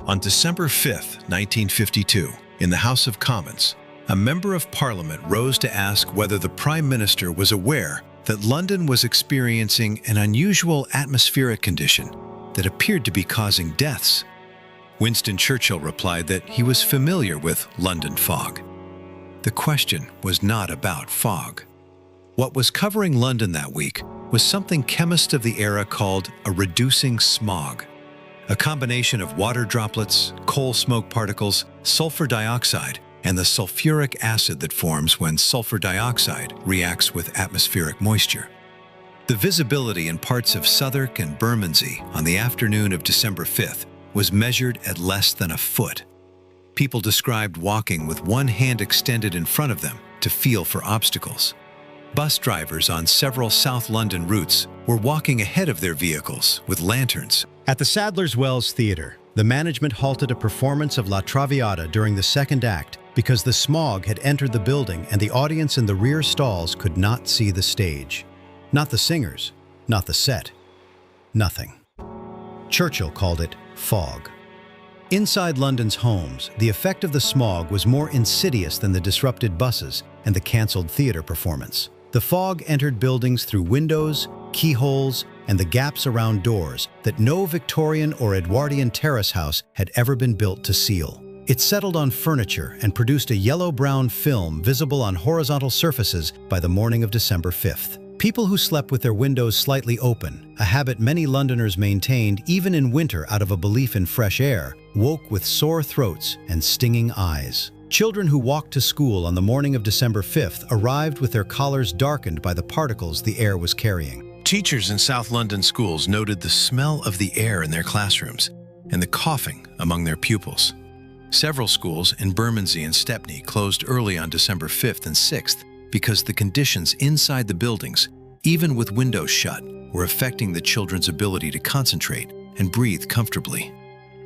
On December 5, 1952, in the House of Commons, a member of Parliament rose to ask whether the Prime Minister was aware that London was experiencing an unusual atmospheric condition that appeared to be causing deaths. Winston Churchill replied that he was familiar with London fog. The question was not about fog. What was covering London that week was something chemists of the era called a reducing smog, a combination of water droplets, coal smoke particles, sulfur dioxide, and the sulfuric acid that forms when sulfur dioxide reacts with atmospheric moisture. The visibility in parts of Southwark and Bermondsey on the afternoon of December 5th was measured at less than a foot. People described walking with one hand extended in front of them to feel for obstacles. Bus drivers on several South London routes were walking ahead of their vehicles with lanterns. At the Sadler's Wells Theatre, the management halted a performance of La Traviata during the second act because the smog had entered the building and the audience in the rear stalls could not see the stage. Not the singers, not the set, nothing. Churchill called it fog. Inside London's homes, the effect of the smog was more insidious than the disrupted buses and the cancelled theatre performance. The fog entered buildings through windows, keyholes, and the gaps around doors that no Victorian or Edwardian terrace house had ever been built to seal. It settled on furniture and produced a yellow-brown film visible on horizontal surfaces by the morning of December 5th. People who slept with their windows slightly open, a habit many Londoners maintained even in winter out of a belief in fresh air, woke with sore throats and stinging eyes. Children who walked to school on the morning of December 5th arrived with their collars darkened by the particles the air was carrying. Teachers in South London schools noted the smell of the air in their classrooms and the coughing among their pupils. Several schools in Bermondsey and Stepney closed early on December 5th and 6th because the conditions inside the buildings, even with windows shut, were affecting the children's ability to concentrate and breathe comfortably.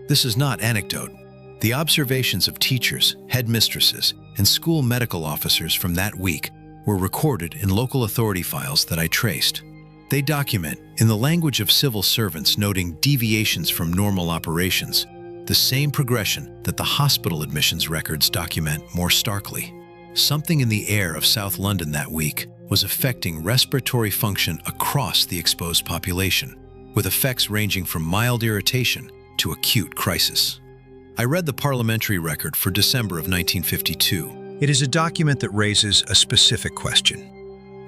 This is not anecdote. The observations of teachers, headmistresses, and school medical officers from that week were recorded in local authority files that I traced. They document, in the language of civil servants noting deviations from normal operations, the same progression that the hospital admissions records document more starkly. Something in the air of South London that week was affecting respiratory function across the exposed population, with effects ranging from mild irritation to acute crisis. I read the parliamentary record for December of 1952. It is a document that raises a specific question.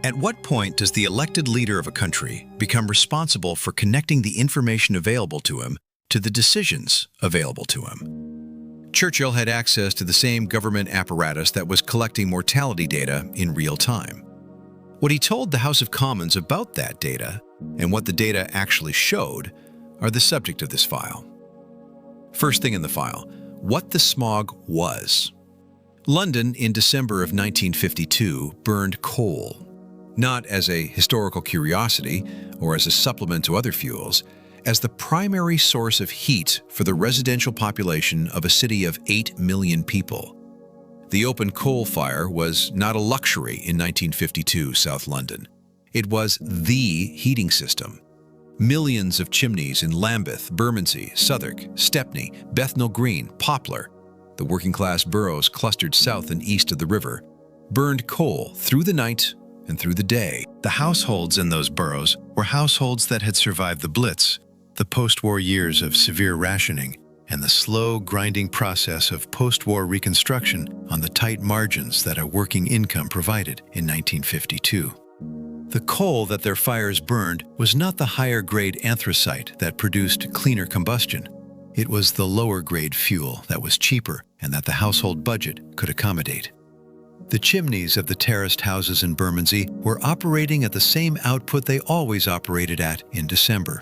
At what point does the elected leader of a country become responsible for connecting the information available to him to the decisions available to him? Churchill had access to the same government apparatus that was collecting mortality data in real time. What he told the House of Commons about that data and what the data actually showed are the subject of this file. First thing in the file, what the smog was. London in December of 1952 burned coal, not as a historical curiosity or as a supplement to other fuels, as the primary source of heat for the residential population of a city of 8 million people. The open coal fire was not a luxury in 1952 South London. It was the heating system. Millions of chimneys in Lambeth, Bermondsey, Southwark, Stepney, Bethnal Green, Poplar, the working-class boroughs clustered south and east of the river, burned coal through the night and through the day. The households in those boroughs were households that had survived the Blitz, the post-war years of severe rationing, and the slow, grinding process of post-war reconstruction on the tight margins that a working income provided in 1952. The coal that their fires burned was not the higher-grade anthracite that produced cleaner combustion. It was the lower-grade fuel that was cheaper and that the household budget could accommodate. The chimneys of the terraced houses in Bermondsey were operating at the same output they always operated at in December.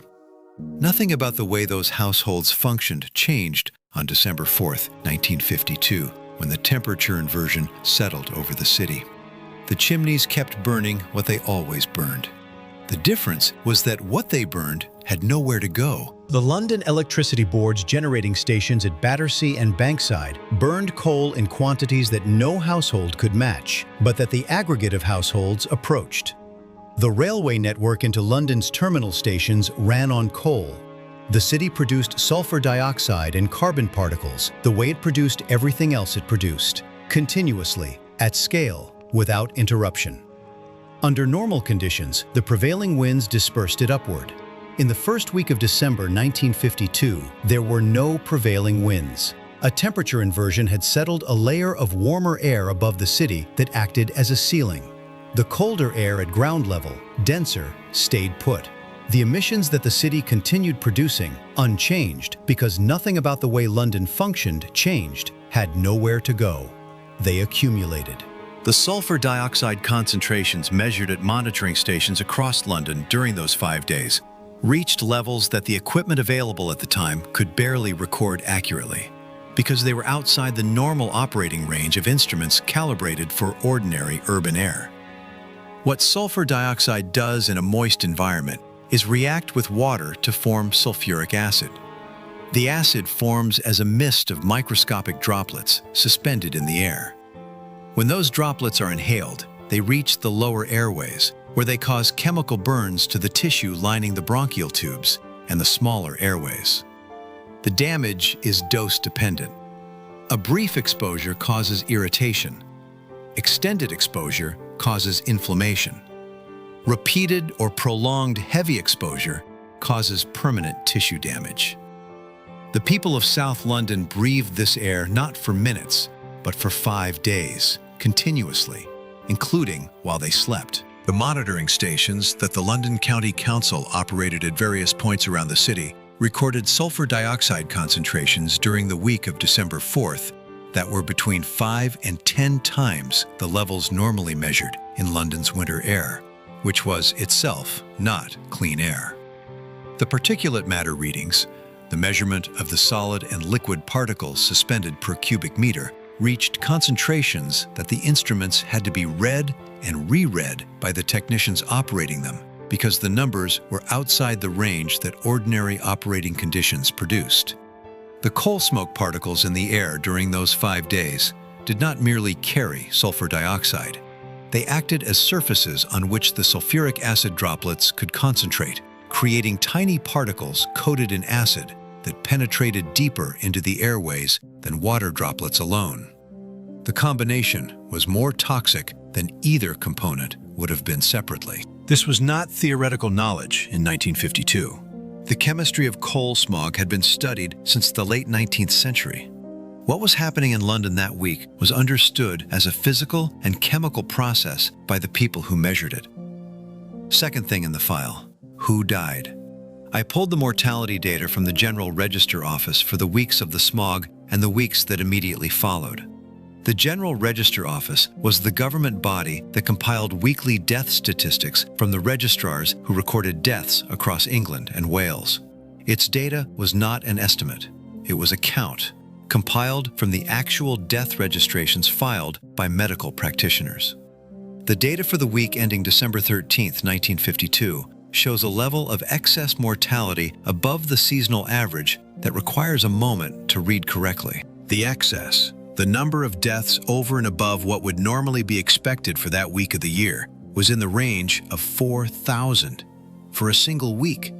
Nothing about the way those households functioned changed on December 4th, 1952, when the temperature inversion settled over the city. The chimneys kept burning what they always burned. The difference was that what they burned had nowhere to go. The London Electricity Board's generating stations at Battersea and Bankside burned coal in quantities that no household could match, but that the aggregate of households approached. The railway network into London's terminal stations ran on coal. The city produced sulfur dioxide and carbon particles the way it produced everything else it produced, continuously, at scale, without interruption. Under normal conditions, the prevailing winds dispersed it upward. In the first week of December 1952, there were no prevailing winds. A temperature inversion had settled a layer of warmer air above the city that acted as a ceiling. The colder air at ground level, denser, stayed put. The emissions that the city continued producing, unchanged because nothing about the way London functioned changed, had nowhere to go. They accumulated. The sulfur dioxide concentrations measured at monitoring stations across London during those 5 days reached levels that the equipment available at the time could barely record accurately, because they were outside the normal operating range of instruments calibrated for ordinary urban air. What sulfur dioxide does in a moist environment is react with water to form sulfuric acid. The acid forms as a mist of microscopic droplets suspended in the air. When those droplets are inhaled, they reach the lower airways, where they cause chemical burns to the tissue lining the bronchial tubes and the smaller airways. The damage is dose-dependent. A brief exposure causes irritation. Extended exposure causes inflammation. Repeated or prolonged heavy exposure causes permanent tissue damage. The people of South London breathed this air not for minutes, but for 5 days, continuously, including while they slept. The monitoring stations that the London County Council operated at various points around the city recorded sulfur dioxide concentrations during the week of December 4th that were between 5 and 10 times the levels normally measured in London's winter air, which was itself not clean air. The particulate matter readings, the measurement of the solid and liquid particles suspended per cubic meter, reached concentrations that the instruments had to be read and reread by the technicians operating them because the numbers were outside the range that ordinary operating conditions produced. The coal smoke particles in the air during those 5 days did not merely carry sulfur dioxide. They acted as surfaces on which the sulfuric acid droplets could concentrate, creating tiny particles coated in acid that penetrated deeper into the airways than water droplets alone. The combination was more toxic than either component would have been separately. This was not theoretical knowledge in 1952. The chemistry of coal smog had been studied since the late 19th century. What was happening in London that week was understood as a physical and chemical process by the people who measured it. Second thing in the file, who died? I pulled the mortality data from the General Register Office for the weeks of the smog and the weeks that immediately followed. The General Register Office was the government body that compiled weekly death statistics from the registrars who recorded deaths across England and Wales. Its data was not an estimate. It was a count, compiled from the actual death registrations filed by medical practitioners. The data for the week ending December 13, 1952, shows a level of excess mortality above the seasonal average that requires a moment to read correctly. The excess, the number of deaths over and above what would normally be expected for that week of the year, was in the range of 4,000 for a single week.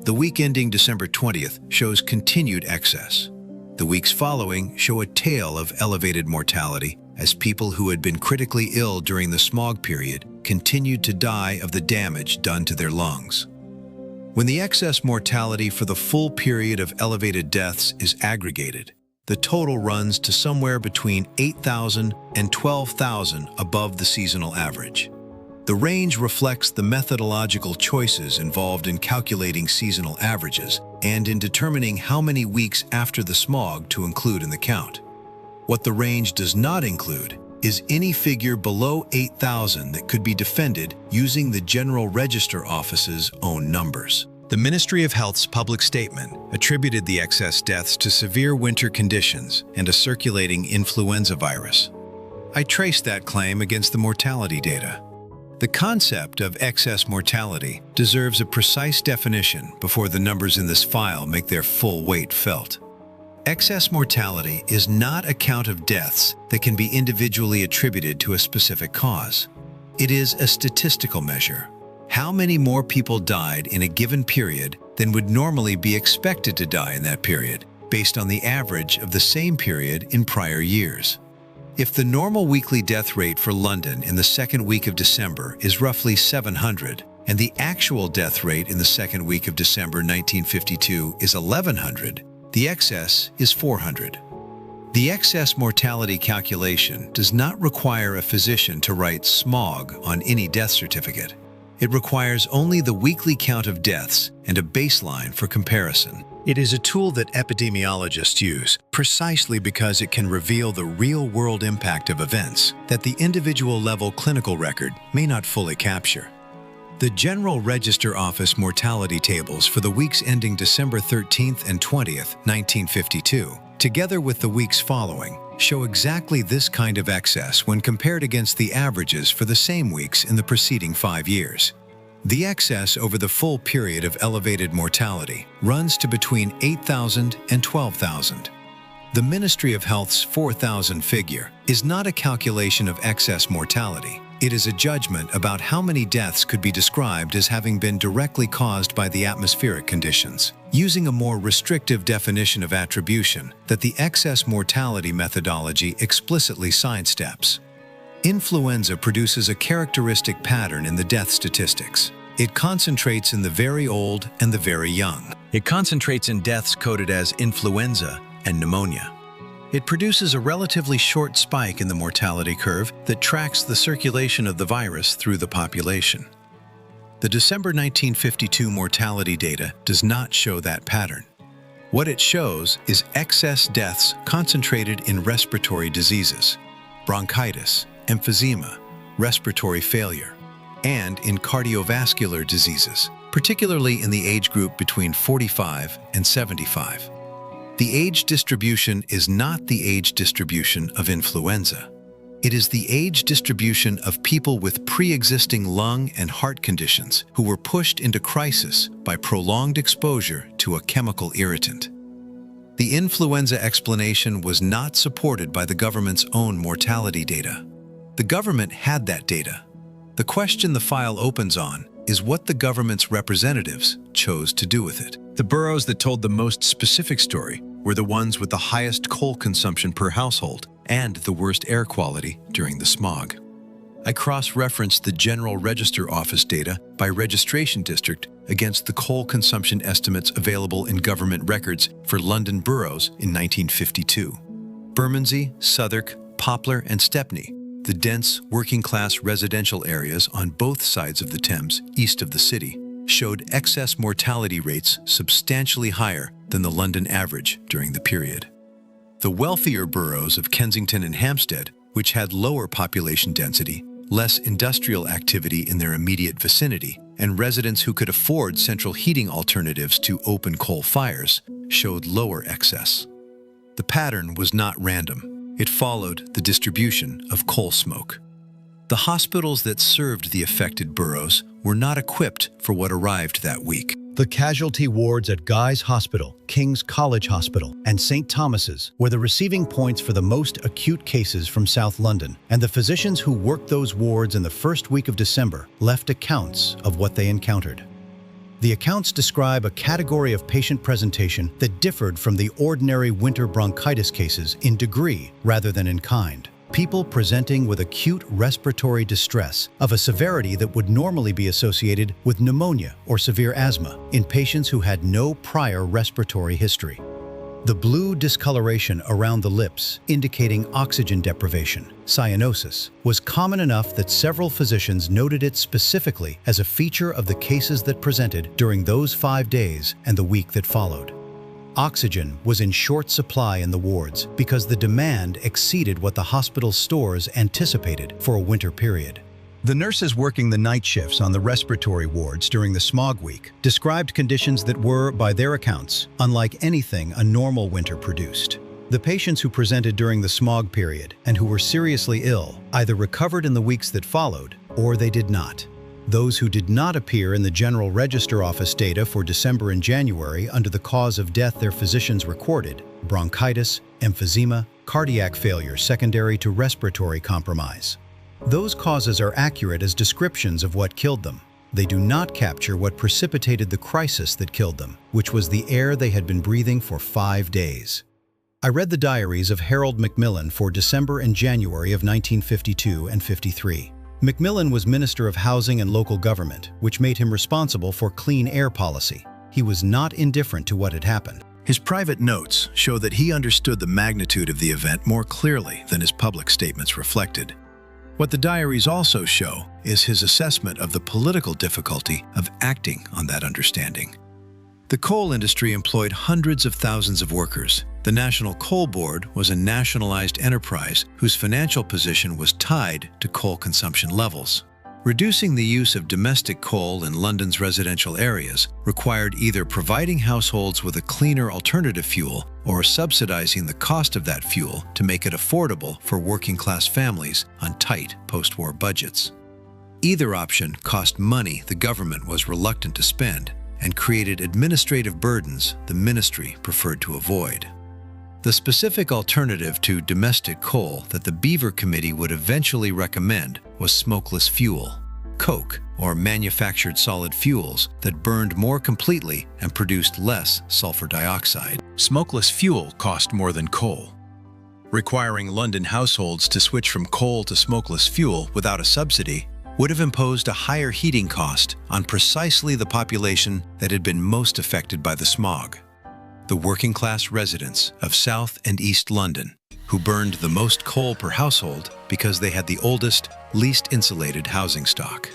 The week ending December 20th shows continued excess. The weeks following show a tale of elevated mortality as people who had been critically ill during the smog period continued to die of the damage done to their lungs. When the excess mortality for the full period of elevated deaths is aggregated, the total runs to somewhere between 8,000 and 12,000 above the seasonal average. The range reflects the methodological choices involved in calculating seasonal averages and in determining how many weeks after the smog to include in the count. What the range does not include is any figure below 8,000 that could be defended using the General Register Office's own numbers. The Ministry of Health's public statement attributed the excess deaths to severe winter conditions and a circulating influenza virus. I traced that claim against the mortality data. The concept of excess mortality deserves a precise definition before the numbers in this file make their full weight felt. Excess mortality is not a count of deaths that can be individually attributed to a specific cause. It is a statistical measure. How many more people died in a given period than would normally be expected to die in that period, based on the average of the same period in prior years. If the normal weekly death rate for London in the second week of December is roughly 700, and the actual death rate in the second week of December 1952 is 1,100, the excess is 400. The excess mortality calculation does not require a physician to write smog on any death certificate. It requires only the weekly count of deaths and a baseline for comparison. It is a tool that epidemiologists use precisely because it can reveal the real-world impact of events that the individual-level clinical record may not fully capture. The General Register Office mortality tables for the weeks ending December 13th and 20th, 1952, together with the weeks following, show exactly this kind of excess when compared against the averages for the same weeks in the preceding 5 years. The excess over the full period of elevated mortality runs to between 8,000 and 12,000. The Ministry of Health's 4,000 figure is not a calculation of excess mortality. It is a judgment about how many deaths could be described as having been directly caused by the atmospheric conditions, using a more restrictive definition of attribution that the excess mortality methodology explicitly sidesteps. Influenza produces a characteristic pattern in the death statistics. It concentrates in the very old and the very young. It concentrates in deaths coded as influenza and pneumonia. It produces a relatively short spike in the mortality curve that tracks the circulation of the virus through the population. The December 1952 mortality data does not show that pattern. What it shows is excess deaths concentrated in respiratory diseases, bronchitis, emphysema, respiratory failure, and in cardiovascular diseases, particularly in the age group between 45 and 75. The age distribution is not the age distribution of influenza. It is the age distribution of people with pre-existing lung and heart conditions who were pushed into crisis by prolonged exposure to a chemical irritant. The influenza explanation was not supported by the government's own mortality data. The government had that data. The question the file opens on is what the government's representatives chose to do with it. The boroughs that told the most specific story were the ones with the highest coal consumption per household and the worst air quality during the smog. I cross-referenced the General Register Office data by registration district against the coal consumption estimates available in government records for London boroughs in 1952. Bermondsey, Southwark, Poplar, and Stepney, the dense, working-class residential areas on both sides of the Thames, east of the city, showed excess mortality rates substantially higher than the London average during the period. The wealthier boroughs of Kensington and Hampstead, which had lower population density, less industrial activity in their immediate vicinity, and residents who could afford central heating alternatives to open coal fires, showed lower excess. The pattern was not random. It followed the distribution of coal smoke. The hospitals that served the affected boroughs were not equipped for what arrived that week. The casualty wards at Guy's Hospital, King's College Hospital, and St. Thomas's were the receiving points for the most acute cases from South London, and the physicians who worked those wards in the first week of December left accounts of what they encountered. The accounts describe a category of patient presentation that differed from the ordinary winter bronchitis cases in degree rather than in kind. People presenting with acute respiratory distress of a severity that would normally be associated with pneumonia or severe asthma in patients who had no prior respiratory history. The blue discoloration around the lips, indicating oxygen deprivation, cyanosis, was common enough that several physicians noted it specifically as a feature of the cases that presented during those 5 days and the week that followed. Oxygen was in short supply in the wards because the demand exceeded what the hospital's stores anticipated for a winter period. The nurses working the night shifts on the respiratory wards during the smog week described conditions that were, by their accounts, unlike anything a normal winter produced. The patients who presented during the smog period and who were seriously ill either recovered in the weeks that followed or they did not. Those who did not appear in the General Register Office data for December and January under the cause of death their physicians recorded, bronchitis, emphysema, cardiac failure secondary to respiratory compromise. Those causes are accurate as descriptions of what killed them. they do not capture what precipitated the crisis that killed them, which was the air they had been breathing for 5 days. I read the diaries of Harold Macmillan for December and January of 1952 and 53. Macmillan was Minister of Housing and Local Government, which made him responsible for clean air policy. He was not indifferent to what had happened. His private notes show that he understood the magnitude of the event more clearly than his public statements reflected. What the diaries also show is his assessment of the political difficulty of acting on that understanding. The coal industry employed hundreds of thousands of workers. The National Coal Board was a nationalized enterprise whose financial position was tied to coal consumption levels. Reducing the use of domestic coal in London's residential areas required either providing households with a cleaner alternative fuel or subsidizing the cost of that fuel to make it affordable for working-class families on tight post-war budgets. Either option cost money the government was reluctant to spend and created administrative burdens the ministry preferred to avoid. The specific alternative to domestic coal that the Beaver Committee would eventually recommend was smokeless fuel, coke, or manufactured solid fuels that burned more completely and produced less sulfur dioxide. Smokeless fuel cost more than coal. Requiring London households to switch from coal to smokeless fuel without a subsidy would have imposed a higher heating cost on precisely the population that had been most affected by the smog: the working-class residents of South and East London, who burned the most coal per household because they had the oldest, least insulated housing stock.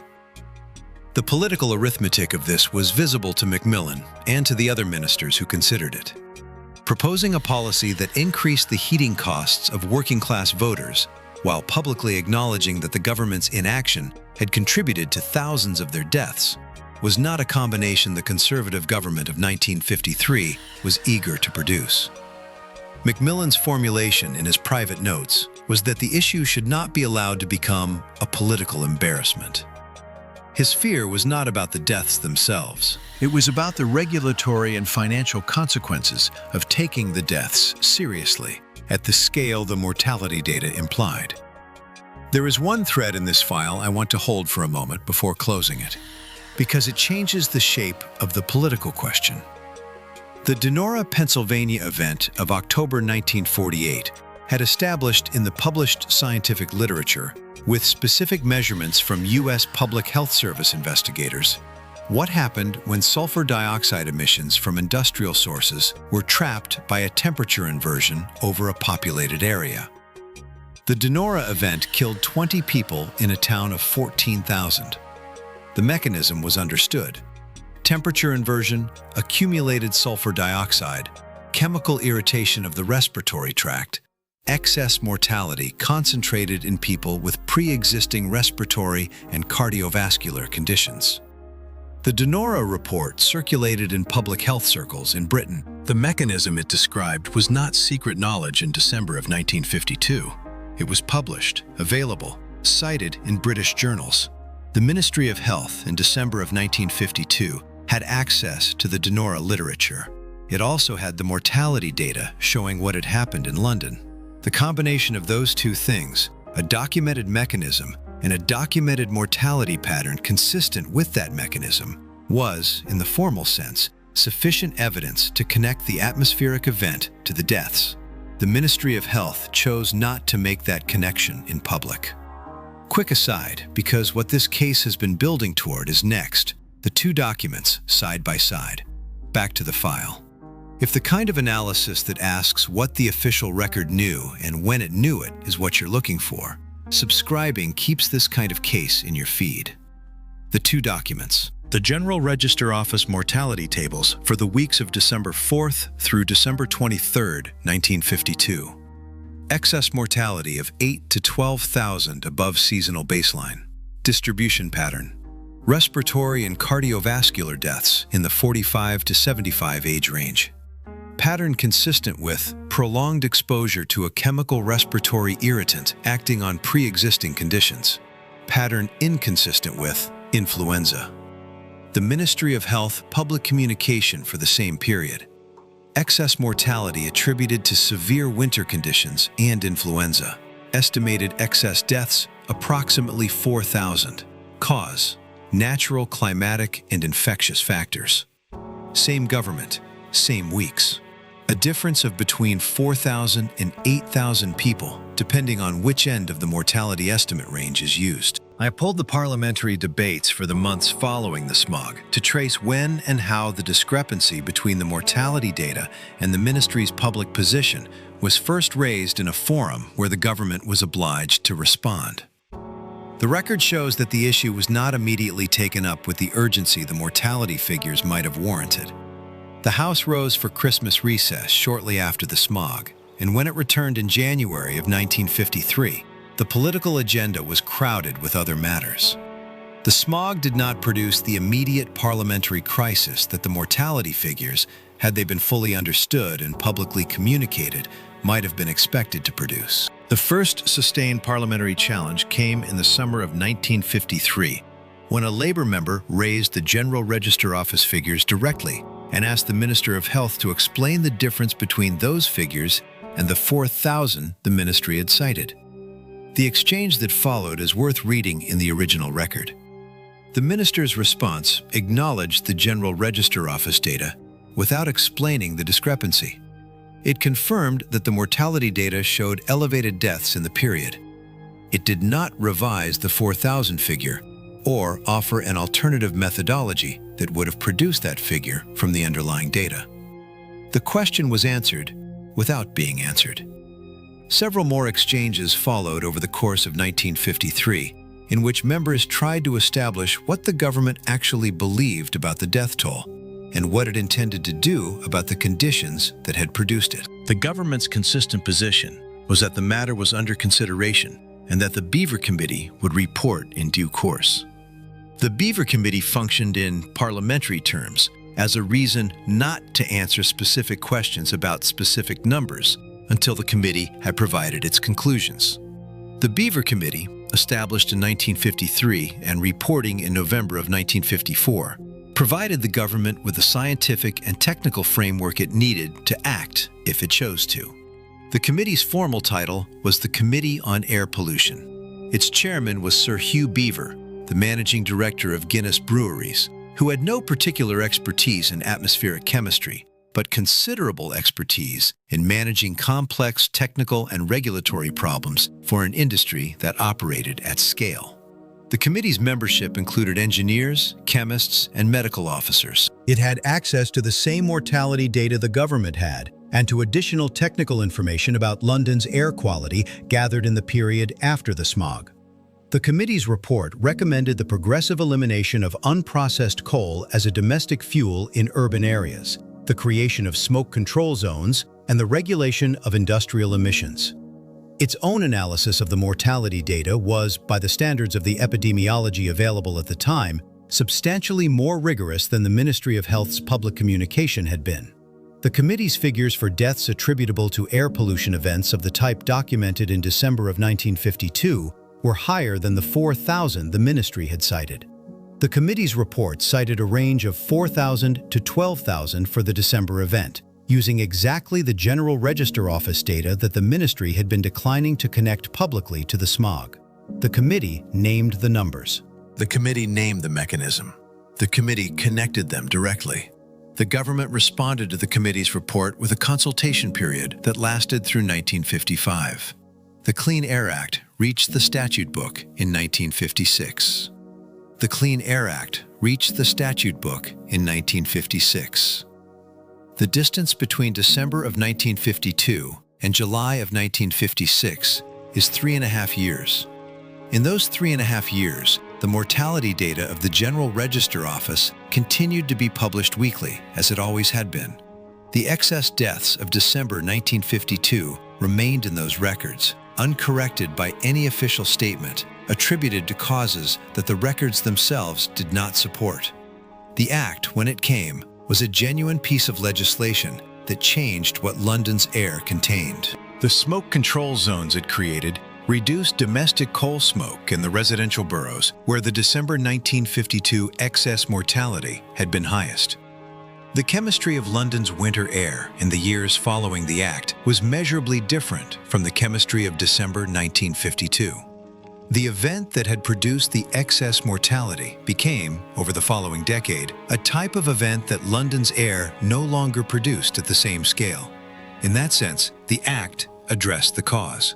The political arithmetic of this was visible to Macmillan and to the other ministers who considered it. Proposing a policy that increased the heating costs of working-class voters while publicly acknowledging that the government's inaction had contributed to thousands of their deaths was not a combination the Conservative government of 1953 was eager to produce. Macmillan's formulation in his private notes was that the issue should not be allowed to become a political embarrassment. His fear was not about the deaths themselves. It was about the regulatory and financial consequences of taking the deaths seriously at the scale the mortality data implied. There is one thread in this file I want to hold for a moment before closing it, because it changes the shape of the political question. The Donora, Pennsylvania event of October 1948 had established in the published scientific literature, with specific measurements from U.S. Public Health Service investigators, what happened when sulfur dioxide emissions from industrial sources were trapped by a temperature inversion over a populated area. The Donora event killed 20 people in a town of 14,000. The mechanism was understood: temperature inversion, accumulated sulfur dioxide, chemical irritation of the respiratory tract, excess mortality concentrated in people with pre-existing respiratory and cardiovascular conditions. The Donora report circulated in public health circles in Britain. The mechanism it described was not secret knowledge in December of 1952. It was published, available, cited in British journals. The Ministry of Health in December of 1952 had access to the Donora literature. It also had the mortality data showing what had happened in London. The combination of those two things, a documented mechanism and a documented mortality pattern consistent with that mechanism, was, in the formal sense, sufficient evidence to connect the atmospheric event to the deaths. The Ministry of Health chose not to make that connection in public. Quick aside, because what this case has been building toward is next: the two documents side by side. Back to the file. If the kind of analysis that asks what the official record knew and when it knew it is what you're looking for, subscribing keeps this kind of case in your feed. The two documents: the General Register Office mortality tables for the weeks of December 4th through December 23rd, 1952. Excess mortality of 8 to 12,000 above seasonal baseline. Distribution pattern: respiratory and cardiovascular deaths in the 45 to 75 age range. Pattern consistent with prolonged exposure to a chemical respiratory irritant acting on pre-existing conditions. Pattern inconsistent with influenza. The Ministry of Health public communication for the same period. Excess mortality attributed to severe winter conditions and influenza. Estimated excess deaths approximately 4,000. Cause: natural, climatic, and infectious factors. Same government, same weeks. A difference of between 4,000 and 8,000 people, depending on which end of the mortality estimate range is used. I pulled the parliamentary debates for the months following the smog to trace when and how the discrepancy between the mortality data and the ministry's public position was first raised in a forum where the government was obliged to respond. The record shows that the issue was not immediately taken up with the urgency the mortality figures might have warranted. The House rose for Christmas recess shortly after the smog, and when it returned in January of 1953, the political agenda was crowded with other matters. The smog did not produce the immediate parliamentary crisis that the mortality figures, had they been fully understood and publicly communicated, might have been expected to produce. The first sustained parliamentary challenge came in the summer of 1953, when a Labour member raised the General Register Office figures directly and asked the Minister of Health to explain the difference between those figures and the 4,000 the ministry had cited. The exchange that followed is worth reading in the original record. The minister's response acknowledged the General Register Office data without explaining the discrepancy. It confirmed that the mortality data showed elevated deaths in the period. It did not revise the 4,000 figure or offer an alternative methodology that would have produced that figure from the underlying data. The question was answered without being answered. Several more exchanges followed over the course of 1953, in which members tried to establish what the government actually believed about the death toll and what it intended to do about the conditions that had produced it. The government's consistent position was that the matter was under consideration and that the Beaver Committee would report in due course. The Beaver Committee functioned in parliamentary terms as a reason not to answer specific questions about specific numbers until the committee had provided its conclusions. The Beaver Committee, established in 1953 and reporting in November of 1954, provided the government with the scientific and technical framework it needed to act if it chose to. The committee's formal title was the Committee on Air Pollution. Its chairman was Sir Hugh Beaver, the managing director of Guinness Breweries, who had no particular expertise in atmospheric chemistry, but considerable expertise in managing complex technical and regulatory problems for an industry that operated at scale. The committee's membership included engineers, chemists, and medical officers. It had access to the same mortality data the government had, and to additional technical information about London's air quality gathered in the period after the smog. The committee's report recommended the progressive elimination of unprocessed coal as a domestic fuel in urban areas, the creation of smoke control zones, and the regulation of industrial emissions. Its own analysis of the mortality data was, by the standards of the epidemiology available at the time, substantially more rigorous than the Ministry of Health's public communication had been. The committee's figures for deaths attributable to air pollution events of the type documented in December of 1952 were higher than the 4,000 the ministry had cited. The committee's report cited a range of 4,000 to 12,000 for the December event, using exactly the General Register Office data that the ministry had been declining to connect publicly to the smog. The committee named the numbers. The committee named the mechanism. The committee connected them directly. The government responded to the committee's report with a consultation period that lasted through 1955. The Clean Air Act reached the statute book in 1956. The Clean Air Act reached the statute book in 1956. The distance between December of 1952 and July of 1956 is 3.5 years. In those 3.5 years, the mortality data of the General Register Office continued to be published weekly, as it always had been. The excess deaths of December 1952 remained in those records, uncorrected by any official statement, attributed to causes that the records themselves did not support. The Act, when it came, was a genuine piece of legislation that changed what London's air contained. The smoke control zones it created reduced domestic coal smoke in the residential boroughs where the December 1952 excess mortality had been highest. The chemistry of London's winter air in the years following the Act was measurably different from the chemistry of December 1952. The event that had produced the excess mortality became, over the following decade, a type of event that London's air no longer produced at the same scale. In that sense, the Act addressed the cause.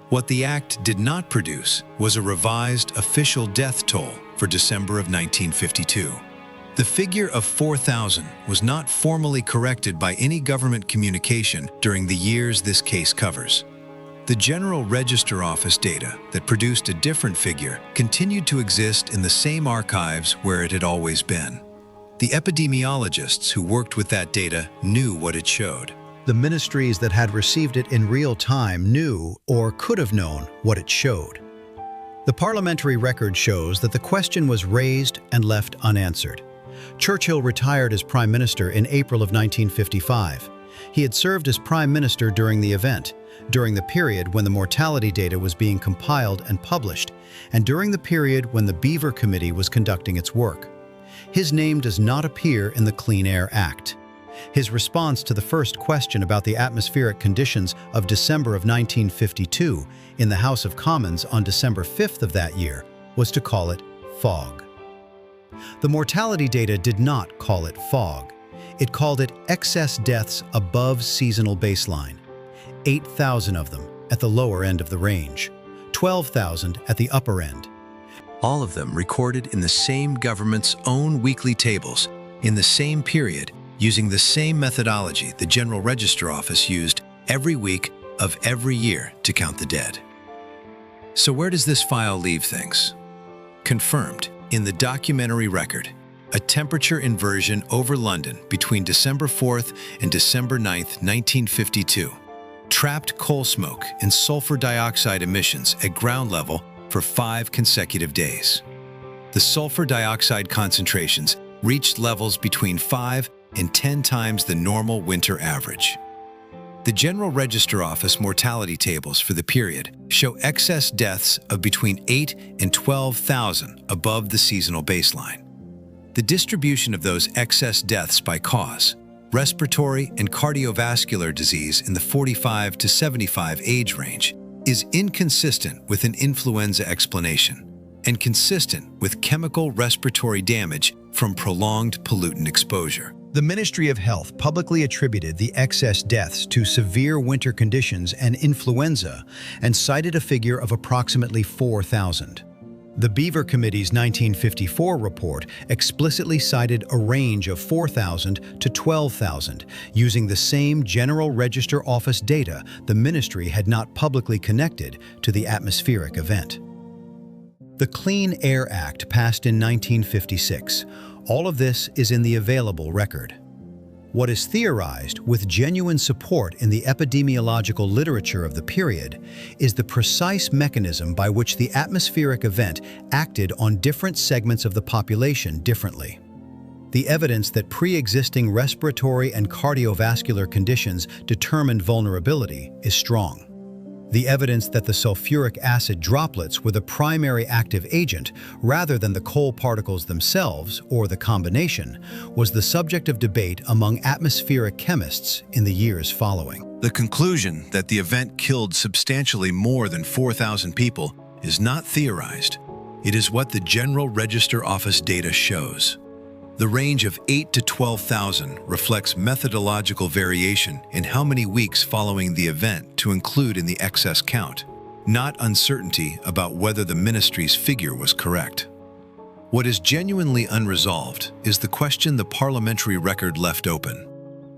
What the Act did not produce was a revised official death toll for December of 1952. The figure of 4,000 was not formally corrected by any government communication during the years this case covers. The General Register Office data that produced a different figure continued to exist in the same archives where it had always been. The epidemiologists who worked with that data knew what it showed. The ministries that had received it in real time knew, or could have known, what it showed. The parliamentary record shows that the question was raised and left unanswered. Churchill retired as Prime Minister in April of 1955. He had served as Prime Minister during the event, during the period when the mortality data was being compiled and published, and during the period when the Beaver Committee was conducting its work. His name does not appear in the Clean Air Act. His response to the first question about the atmospheric conditions of December of 1952 in the House of Commons on December 5th of that year was to call it fog. The mortality data did not call it fog. It called it excess deaths above seasonal baseline. 8,000 of them at the lower end of the range, 12,000 at the upper end. All of them recorded in the same government's own weekly tables, in the same period, using the same methodology the General Register Office used every week of every year to count the dead. So where does this file leave things? Confirmed in the documentary record, a temperature inversion over London between December 4th and December 9th, 1952, trapped coal smoke and sulfur dioxide emissions at ground level for 5 consecutive days. The sulfur dioxide concentrations reached levels between 5 and 10 times the normal winter average. The General Register Office mortality tables for the period show excess deaths of between 8 and 12,000 above the seasonal baseline. The distribution of those excess deaths by cause, respiratory and cardiovascular disease in the 45 to 75 age range, is inconsistent with an influenza explanation and consistent with chemical respiratory damage from prolonged pollutant exposure. The Ministry of Health publicly attributed the excess deaths to severe winter conditions and influenza and cited a figure of approximately 4,000. The Beaver Committee's 1954 report explicitly cited a range of 4,000 to 12,000, using the same General Register Office data the ministry had not publicly connected to the atmospheric event. The Clean Air Act passed in 1956. All of this is in the available record. What is theorized with genuine support in the epidemiological literature of the period is the precise mechanism by which the atmospheric event acted on different segments of the population differently. The evidence that pre-existing respiratory and cardiovascular conditions determined vulnerability is strong. The evidence that the sulfuric acid droplets were the primary active agent rather than the coal particles themselves, or the combination, was the subject of debate among atmospheric chemists in the years following. The conclusion that the event killed substantially more than 4,000 people is not theorized. It is what the General Register Office data shows. The range of 8 to 12,000 reflects methodological variation in how many weeks following the event to include in the excess count, not uncertainty about whether the ministry's figure was correct. What is genuinely unresolved is the question the parliamentary record left open.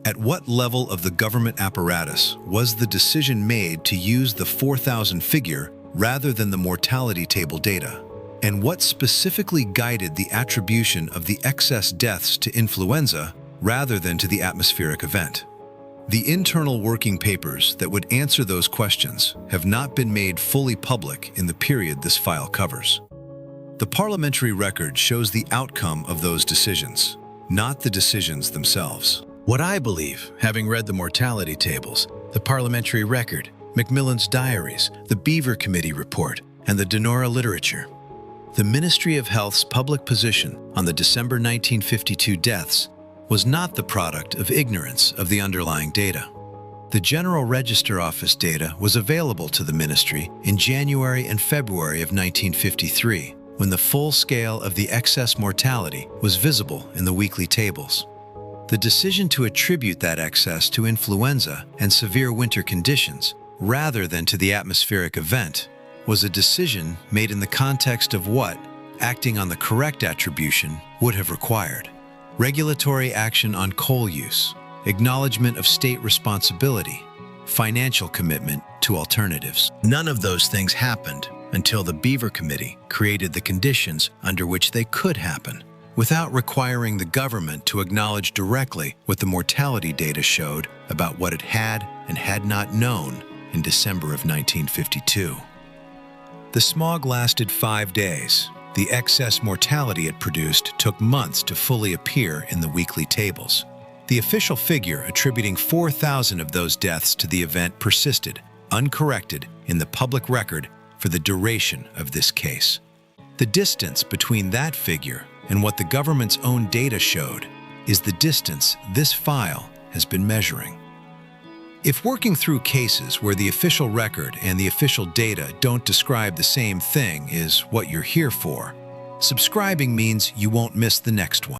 At what level of the government apparatus was the decision made to use the 4,000 figure rather than the mortality table data? And what specifically guided the attribution of the excess deaths to influenza rather than to the atmospheric event? The internal working papers that would answer those questions have not been made fully public in the period this file covers. The parliamentary record shows the outcome of those decisions, not the decisions themselves. What I believe, having read the mortality tables, the parliamentary record, Macmillan's diaries, the Beaver Committee report, and the Donora literature, the Ministry of Health's public position on the December 1952 deaths was not the product of ignorance of the underlying data. The General Register Office data was available to the ministry in January and February of 1953, when the full scale of the excess mortality was visible in the weekly tables. The decision to attribute that excess to influenza and severe winter conditions, rather than to the atmospheric event, was a decision made in the context of what, acting on the correct attribution, would have required: regulatory action on coal use, acknowledgement of state responsibility, financial commitment to alternatives. None of those things happened until the Beaver Committee created the conditions under which they could happen, without requiring the government to acknowledge directly what the mortality data showed about what it had and had not known in December of 1952. The smog lasted 5 days. The excess mortality it produced took months to fully appear in the weekly tables. The official figure attributing 4,000 of those deaths to the event persisted, uncorrected, in the public record for the duration of this case. The distance between that figure and what the government's own data showed is the distance this file has been measuring. If working through cases where the official record and the official data don't describe the same thing is what you're here for, subscribing means you won't miss the next one.